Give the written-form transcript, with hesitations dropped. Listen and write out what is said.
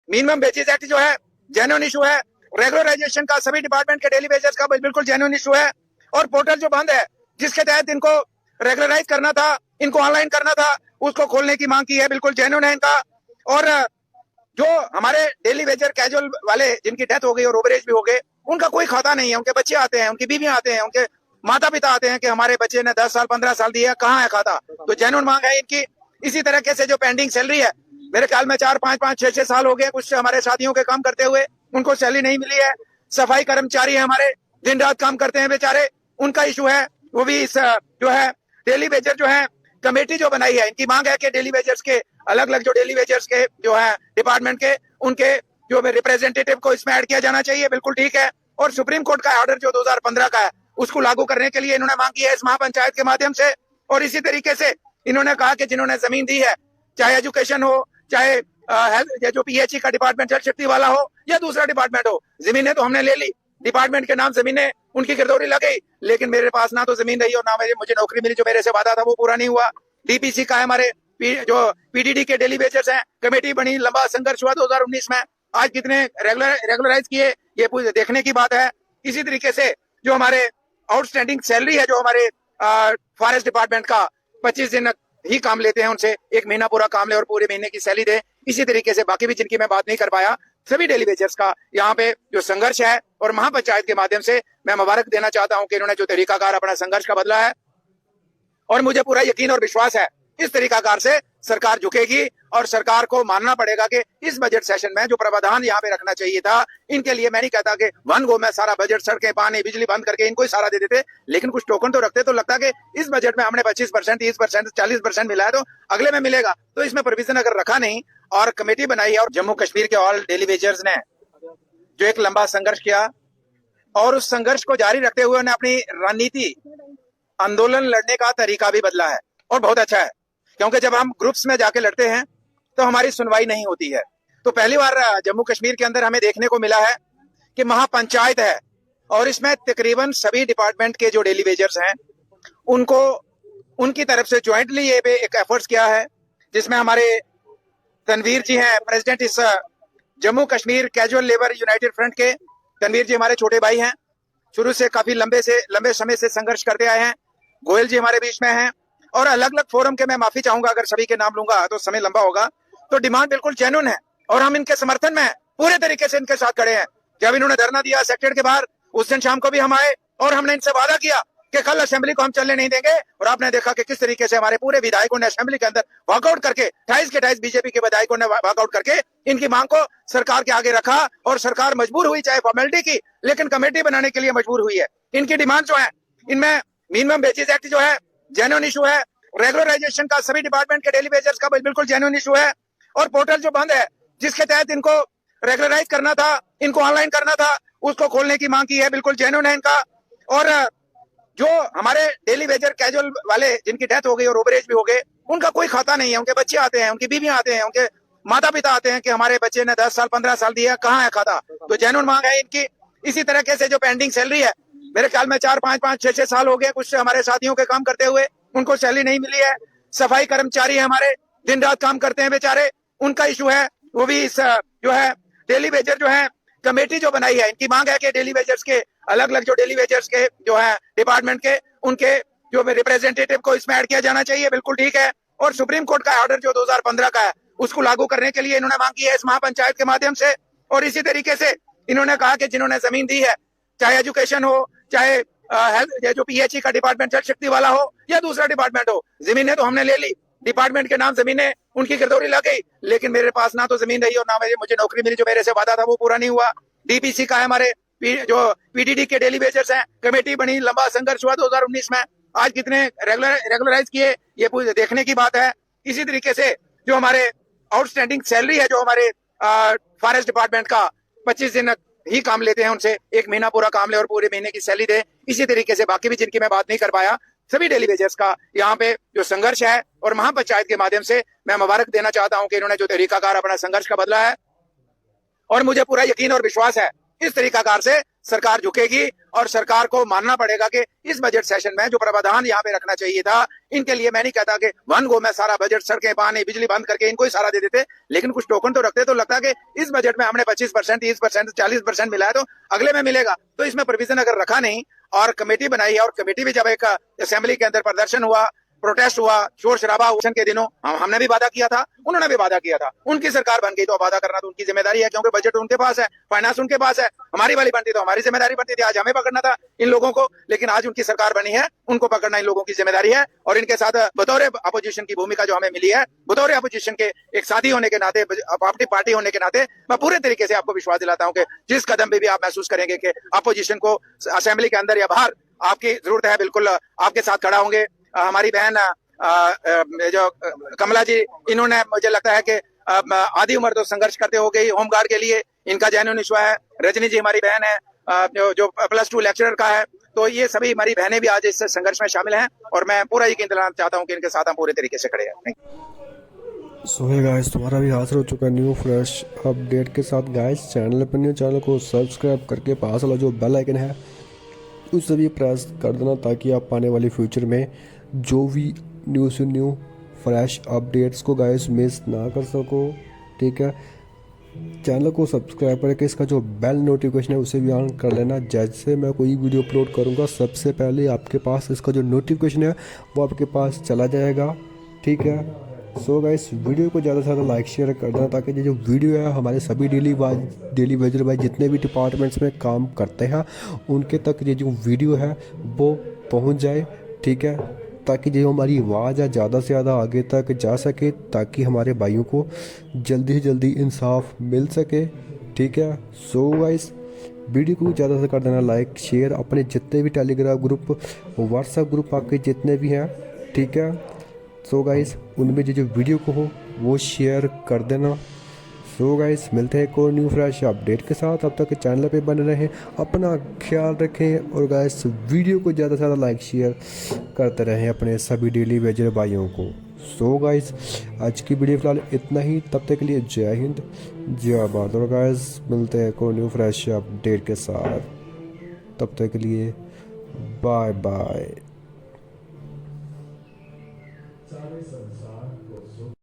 Minimum wages act जो है genuine issue है, रेगुलराइजेशन का सभी डिपार्टमेंट के डेली वेजेस का बिल्कुल जेन्युइन इशू है, और पोर्टल जो बंद है जिसके तहत इनको रेगुलराइज करना था, इनको ऑनलाइन करना था, उसको खोलने की मांग की है, बिल्कुल जेन्युइन है इनका। और जो हमारे डेली वेजर कैजुअल वाले जिनकी डेथ हो गई और ओवरेज भी हो गए, उनका कोई खाता नहीं है, उनके बच्चे आते हैं, उनकी बीवियां आते हैं, उनके माता पिता आते हैं कि हमारे बच्चे ने 10 साल 15 साल दिया, कहाँ है खाता, तो जेन्युइन मांग है इनकी। इसी तरीके से जो पेंडिंग सैलरी है, मेरे ख्याल में 4-5-5-6 साल हो गए कुछ हमारे साथियों के काम करते हुए, उनको सैलरी नहीं मिली है। सफाई कर्मचारी है हमारे, दिन रात काम करते हैं बेचारे, उनका इशू है, वो भी इस जो है डेली वेजर जो है कमेटी जो बनाई है, इनकी मांग है कि डेली वेजर्स के अलग अलग जो डेली वेजर्स के जो है डिपार्टमेंट के, उनके जो रिप्रेजेंटेटिव को इसमें ऐड किया जाना चाहिए, बिल्कुल ठीक है। और सुप्रीम कोर्ट का ऑर्डर जो 2015 का है उसको लागू करने के लिए इन्होंने मांग की है इस महापंचायत के माध्यम से। और इसी तरीके से इन्होंने कहा कि जिन्होंने जमीन दी है, चाहे एजुकेशन हो, चाहे हेल्थ जो पीएचई का डिपार्टमेंट जल शक्ति वाला हो या दूसरा डिपार्टमेंट हो, जमीनें तो हमने ले ली, डिपार्टमेंट के नाम जमीनें उनकी गिरदौरी लग गई, लेकिन मेरे पास ना तो जमीन रही और ना मुझे नौकरी मिली, जो मेरे से वादा था वो पूरा नहीं हुआ। डीपीसी का है हमारे जो पीडीडी के डेली वेजर्स हैं, कमेटी बनी, लंबा संघर्ष हुआ 2019 में, आज कितने रेगुलराइज किए ये देखने की बात है। इसी तरीके से जो हमारे आउटस्टैंडिंग सैलरी है, जो हमारे फॉरेस्ट डिपार्टमेंट का 25 दिन ही काम लेते हैं, उनसे 1 महीना पूरा काम ले और पूरे महीने की सैलरी दे। इसी तरीके से बाकी भी जिनकी मैं बात नहीं कर पाया, सभी डेली वेजर्स का यहाँ पे जो संघर्ष है, और महापंचायत के माध्यम से मैं मुबारक देना चाहता हूँ कि इन्होंने जो तरीकाकार अपना संघर्ष का बदला है, और मुझे पूरा यकीन और विश्वास है इस तरीकाकार से सरकार झुकेगी, और सरकार को मानना पड़ेगा कि इस बजट सेशन में जो प्रावधान यहाँ पे रखना चाहिए था, इनके लिए मैं नहीं कहता कि वन गो में सारा बजट, सड़कें, पानी, बिजली बंद करके इनको ही सारा दे देते, लेकिन कुछ टोकन तो रखते, तो लगता कि इस बजट में हमने 25%, 30%, 40% मिला है, तो अगले में मिलेगा, तो इसमें प्रोविजन अगर रखा नहीं और कमेटी बनाई है। और जम्मू कश्मीर के ऑल डेली वेजर्स ने जो एक लंबा संघर्ष किया, और उस संघर्ष को जारी रखते हुए उन्हें अपनी रणनीति, आंदोलन लड़ने का तरीका भी बदला है, और बहुत अच्छा है, क्योंकि जब हम ग्रुप्स में जाके लड़ते हैं तो हमारी सुनवाई नहीं होती है। तो पहली बार जम्मू कश्मीर के अंदर हमें देखने को मिला है कि महापंचायत है, और इसमें तकरीबन सभी डिपार्टमेंट के जो डेली वेजर्स हैं उनको उनकी तरफ से ज्वाइंटली ये एक एफर्ट्स किया है, जिसमें हमारे तनवीर जी हैं प्रेसिडेंट इस Jammu Kashmir casual labour United front के। तनवीर जी हमारे छोटे भाई हैं, शुरू से काफी लंबे समय से संघर्ष करते आए हैं। गोयल जी हमारे बीच में हैं, और अलग अलग फोरम के मैं माफी चाहूंगा अगर सभी के नाम लूंगा तो समय लंबा होगा। तो डिमांड बिल्कुल जेन्युइन है, और हम इनके समर्थन में पूरे तरीके से इनके साथ खड़े हैं। जब इन्होंने धरना दिया सेक्रेटरीट के बाहर, उस दिन शाम को भी हम आए, और हमने इनसे वादा किया कि कल असेंबली को हम चलने नहीं देंगे, और आपने देखा कि किस तरीके से हमारे पूरे विधायकों ने असेंबली के अंदर वॉकआउट करके 28 के 28 बीजेपी के विधायकों ने वॉकआउट करके इनकी मांग को सरकार के आगे रखा, और सरकार मजबूर हुई, चाहे फॉर्मेलिटी की, लेकिन कमेटी बनाने के लिए मजबूर हुई है। इनकी डिमांड जो है, इनमें मिनिमम वेजेस एक्ट जो है जेन्युइन इशू है, रेगुलराइजेशन का सभी डिपार्टमेंट के डेली वेजर्स का बिल्कुल जेन्युइन इशू है, और पोर्टल जो बंद है जिसके तहत इनको रेगुलराइज करना था, इनको ऑनलाइन करना था, उसको खोलने की मांग की है, बिल्कुल जेन्युइन है इनका। और जो हमारे डेली वेजर कैजुअल वाले जिनकी डेथ हो गई और ओवरेज भी हो गए, उनका कोई खाता नहीं है, उनके बच्चे आते हैं, उनकी बीवियां आते हैं, उनके माता पिता आते हैं कि हमारे बच्चे ने 10 साल 15 साल दिया, कहाँ है खाता, तो जेन्युइन मांग है इनकी। इसी तरीके से जो पेंडिंग सैलरी है, मेरे ख्याल में 4-5-5-6 साल हो गए कुछ हमारे साथियों के काम करते हुए, उनको सैलरी नहीं मिली है। सफाई कर्मचारी है हमारे, दिन रात काम करते हैं बेचारे, उनका इशू है, वो भी इस जो है डेली वेजर जो है कमेटी जो बनाई है, इनकी मांग है कि डेली वेजर्स के अलग अलग जो डेली वेजर्स के जो है डिपार्टमेंट के, उनके जो रिप्रेजेंटेटिव को इसमें ऐड किया जाना चाहिए, बिल्कुल ठीक है। और सुप्रीम कोर्ट का ऑर्डर जो 2015 का है उसको लागू करने के लिए इन्होंने मांग की है इस महापंचायत के माध्यम से। और इसी तरीके से इन्होंने कहा कि जिन्होंने जमीन दी है, चाहे एजुकेशन हो, चाहे हेल्थ जो पीएचई का डिपार्टमेंट जल शक्ति वाला हो या दूसरा डिपार्टमेंट हो, जमीनें तो हमने ले ली, डिपार्टमेंट के नाम जमीनें उनकी गिरदौरी लग गई, लेकिन मेरे पास ना तो जमीन रही और ना मुझे नौकरी मिली, जो मेरे से वादा था वो पूरा नहीं हुआ। डीपीसी का है हमारे जो पीडीडी के डेली वेजर्स हैं, कमेटी बनी, लंबा संघर्ष हुआ 2019 में, आज कितने रेगुलराइज किए ये देखने की बात है। इसी तरीके से जो हमारे आउटस्टैंडिंग सैलरी है, जो हमारे फॉरेस्ट डिपार्टमेंट का 25 दिन ही काम लेते हैं, उनसे 1 महीना पूरा काम ले और पूरे महीने की सैलरी दे। इसी तरीके से बाकी भी जिनकी मैं बात नहीं कर पाया, सभी डेली वेजर्स का यहाँ पे जो संघर्ष है, और महापंचायत के माध्यम से मैं मुबारक देना चाहता हूँ कि इन्होंने जो तरीकाकार अपना संघर्ष का बदला है, और मुझे पूरा यकीन और विश्वास है इस तरीकाकार से सरकार झुकेगी और सरकार को मानना पड़ेगा कि इस बजट सेशन में जो प्रावधान यहाँ पे रखना चाहिए था, इनके लिए मैं नहीं कहता कि वन गो में सारा बजट, सड़कें, पानी, बिजली बंद करके इनको ही सारा दे देते, लेकिन कुछ टोकन तो रखते। तो लगता है कि इस बजट में हमने 25%, 30%, 40% मिला है, तो अगले में मिलेगा। तो इसमें प्रोविजन अगर रखा नहीं और कमेटी बनाई है, और कमेटी भी जब एक असेंबली के अंदर प्रदर्शन हुआ, प्रोटेस्ट हुआ, शोर शराबा हुआ के दिनों, हमने भी वादा किया था, उन्होंने भी वादा किया था, उनकी सरकार बन गई तो वादा करना तो उनकी जिम्मेदारी है, क्योंकि बजट उनके पास है, फाइनेंस उनके पास है। हमारी वाली बनती तो हमारी जिम्मेदारी बनती थी, आज हमें पकड़ना था इन लोगों को, लेकिन आज उनकी सरकार बनी है, उनको पकड़ना इन लोगों की जिम्मेदारी है। और इनके साथ बतौर अपोजिशन की भूमिका जो हमें मिली है, बतौर अपोजिशन के एक साथी होने के नाते, अपनी पार्टी होने के नाते, मैं पूरे तरीके से आपको विश्वास दिलाता हूं कि जिस कदम पे भी आप महसूस करेंगे कि अपोजिशन को असेंबली के अंदर या बाहर आपकी जरूरत है, बिल्कुल आपके साथ खड़ा होंगे। हमारी बहन जो कमला जी, इन्होंने, मुझे लगता है कि आधी उम्र तो संघर्ष करते हो गई होमगार्ड के लिए, इनका जेन्युइन इशू है। रजनी जी हमारी बहन है, जो +2 लेक्चरर का है। तो ये सभी हमारी बहनें भी आज इस संघर्ष में शामिल हैं, और मैं पूरा यकीन दिलाना चाहता हूं कि इनके साथ हम पूरे तरीके से खड़े हैं। सो है गाइस, तुम्हारा भी हाजिर हो चुका है न्यू फ्रेश अपडेट के साथ। गाइस चैनल पर न्यू, चैनल को सब्सक्राइब करके पास वाला जो बेल आइकन है उसे भी प्रेस कर देना, ताकि आप आने वाली फ्यूचर में जो भी न्यू फ्रेश अपडेट्स को गाइस मिस ना कर सको। ठीक है, चैनल को सब्सक्राइब करके इसका जो बेल नोटिफिकेशन है उसे भी ऑन कर लेना। जैसे मैं कोई वीडियो अपलोड करूँगा, सबसे पहले आपके पास इसका जो नोटिफिकेशन है वो आपके पास चला जाएगा। ठीक है, सो गाइस वीडियो को ज़्यादा से ज़्यादा लाइक शेयर कर देना, ताकि ये जो वीडियो है हमारे सभी डेली वेजर भाई जितने भी डिपार्टमेंट्स में काम करते हैं उनके तक ये जो वीडियो है वो पहुंच जाए। ठीक है, ताकि जो हमारी आवाज़ है ज़्यादा से ज़्यादा आगे तक जा सके, ताकि हमारे भाइयों को जल्दी से जल्दी इंसाफ मिल सके। ठीक है, सो गाइस वीडियो को ज़्यादा से कर देना लाइक शेयर, अपने जितने भी टेलीग्राम ग्रुप, व्हाट्सएप ग्रुप आपके जितने भी हैं। ठीक है, सो गाइस उनमें जो वीडियो को हो वो शेयर कर देना। सो गाइस मिलते हैं एक और न्यू फ्रेश अपडेट के साथ। अब तक चैनल पे बने रहें, अपना ख्याल रखें, और गाइस वीडियो को ज़्यादा से ज़्यादा लाइक शेयर करते रहें अपने सभी डेली वेजर भाइयों को। सो गाइस आज की वीडियो फिलहाल इतना ही, तब तक के लिए जय हिंद जय भारत। और गाइस मिलते हैं एक और न्यू फ्रेश अपडेट के साथ, तब तक के लिए बाय बाय।